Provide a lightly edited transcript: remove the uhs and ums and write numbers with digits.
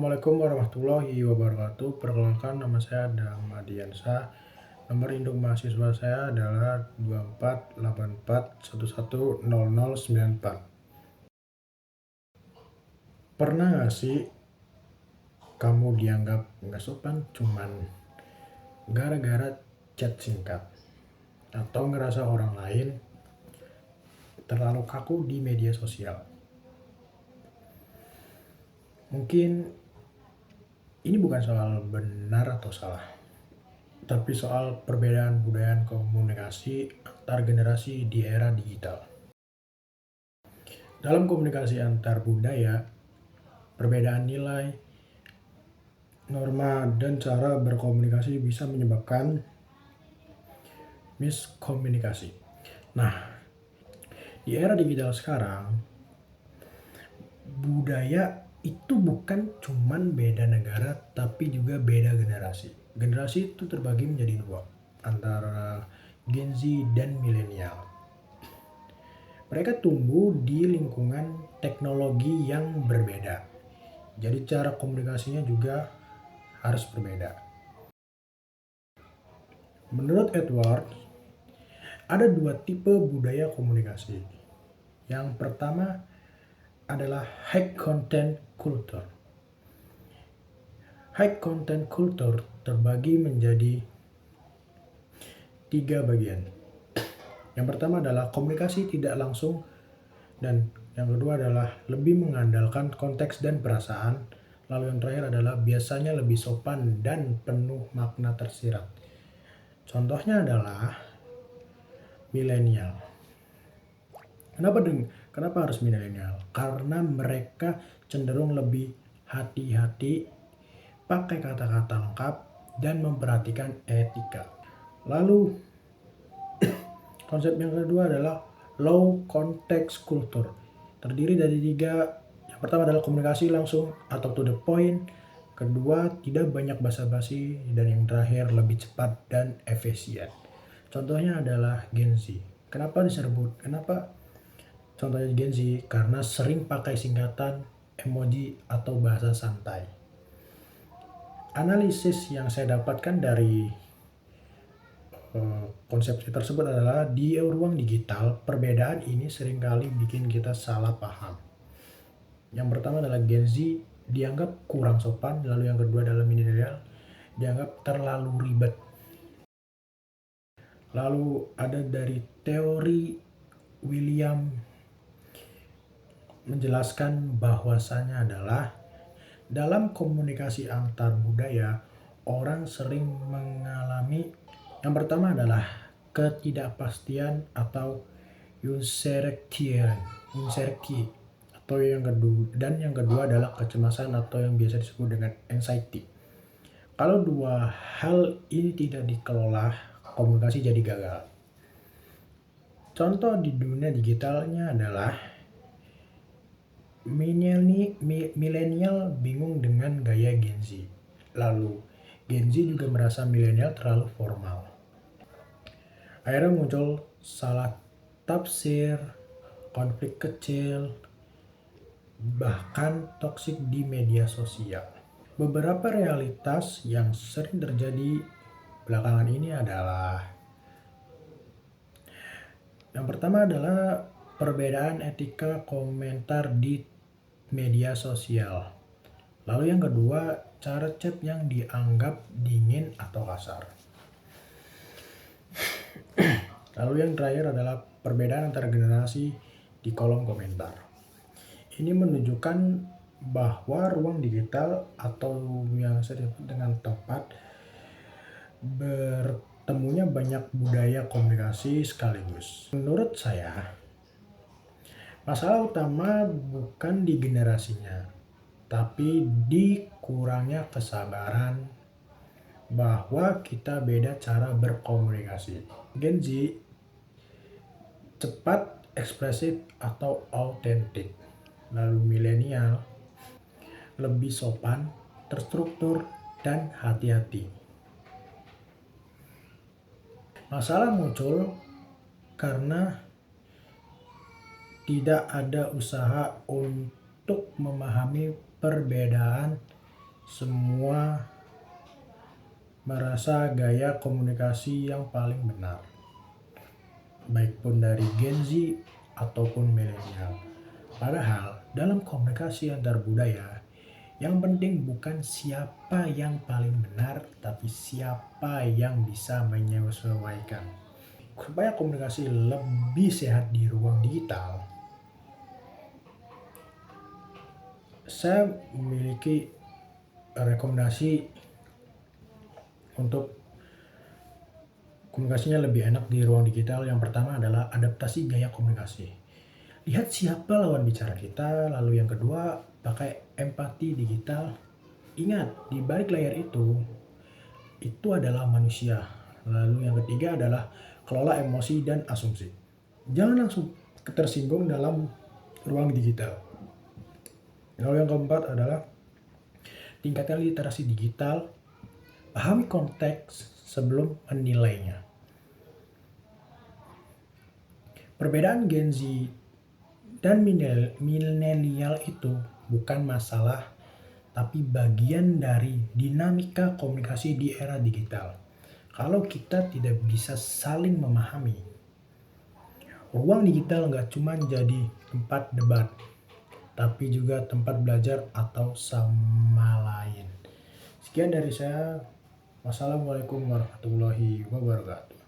Assalamualaikum warahmatullahi wabarakatuh. Perkenalkan, nama saya Adam Adiansyah. Nomor induk mahasiswa saya adalah 2484110094. Pernah nggak sih kamu dianggap nggak sopan cuman gara-gara chat singkat? Atau ngerasa orang lain terlalu kaku di media sosial? Mungkin ini bukan soal benar atau salah, tapi soal perbedaan budaya komunikasi antar generasi di era digital. Dalam komunikasi antar budaya, perbedaan nilai, norma, dan cara berkomunikasi bisa menyebabkan miskomunikasi. Nah, di era digital sekarang, budaya itu bukan cuman beda negara, tapi juga beda generasi. Generasi itu terbagi menjadi dua, antara Gen Z dan milenial. Mereka tumbuh di lingkungan teknologi yang berbeda. Jadi cara komunikasinya juga harus berbeda. Menurut Edward, ada dua tipe budaya komunikasi. Yang pertama adalah high content culture. High content culture terbagi menjadi 3 bagian. Yang pertama adalah komunikasi tidak langsung, dan yang kedua adalah lebih mengandalkan konteks dan perasaan. Lalu yang terakhir adalah biasanya lebih sopan dan penuh makna tersirat. Contohnya adalah milenial. Kenapa harus milenial? Karena mereka cenderung lebih hati-hati, pakai kata-kata lengkap, dan memperhatikan etika. Lalu konsep yang kedua adalah low context culture. Terdiri dari 3. Yang pertama adalah komunikasi langsung atau to the point. Kedua, tidak banyak basa-basi. Dan yang terakhir, lebih cepat dan efisien. Contohnya adalah Gen Z. Kenapa contohnya Gen Z? Karena sering pakai singkatan, emoji, atau bahasa santai. Analisis yang saya dapatkan dari konsep tersebut adalah di ruang digital, perbedaan ini seringkali bikin kita salah paham. Yang pertama adalah Gen Z dianggap kurang sopan, lalu yang kedua adalah milenial dianggap terlalu ribet. Lalu ada dari teori William menjelaskan bahwasanya adalah dalam komunikasi antar budaya, orang sering mengalami yang pertama adalah ketidakpastian atau uncertainty, atau yang kedua adalah kecemasan atau yang biasa disebut dengan anxiety. Kalau dua hal ini tidak dikelola, komunikasi jadi gagal. Contoh di dunia digitalnya adalah milenial bingung dengan gaya Gen Z. Lalu Gen Z juga merasa milenial terlalu formal. Akhirnya muncul salah tafsir, konflik kecil, bahkan toksik di media sosial. Beberapa realitas yang sering terjadi belakangan ini adalah yang pertama adalah perbedaan etika komentar di media sosial. Lalu yang kedua, cara chat yang dianggap dingin atau kasar. Lalu yang terakhir adalah perbedaan antara generasi di kolom komentar. Ini menunjukkan bahwa ruang digital atau yang saya sebut dengan tempat bertemunya banyak budaya komunikasi sekaligus. Menurut saya, masalah utama bukan di generasinya, tapi di kurangnya kesabaran bahwa kita beda cara berkomunikasi. Gen Z cepat, ekspresif, atau autentik. Lalu milenial lebih sopan, terstruktur, dan hati-hati. Masalah muncul karena tidak ada usaha untuk memahami perbedaan semua merasa gaya komunikasi yang paling benar, baik pun dari Gen Z ataupun milenial. Padahal dalam komunikasi antar budaya, yang penting bukan siapa yang paling benar, tapi siapa yang bisa menyesuaikan. Supaya komunikasi lebih sehat di ruang digital, saya memiliki rekomendasi untuk komunikasinya lebih enak di ruang digital. Yang pertama adalah adaptasi gaya komunikasi. Lihat siapa lawan bicara kita, lalu yang kedua, pakai empati digital. Ingat, di balik layar itu adalah manusia. Lalu yang ketiga adalah kelola emosi dan asumsi. Jangan langsung tersinggung dalam ruang digital. Lalu yang keempat adalah tingkatkan literasi digital, pahami konteks sebelum menilainya. Perbedaan Gen Z dan milenial itu bukan masalah, tapi bagian dari dinamika komunikasi di era digital. Kalau kita tidak bisa saling memahami, ruang digital nggak cuma jadi tempat debat, tapi juga tempat belajar atau sama lain. Sekian dari saya. Wassalamualaikum warahmatullahi wabarakatuh.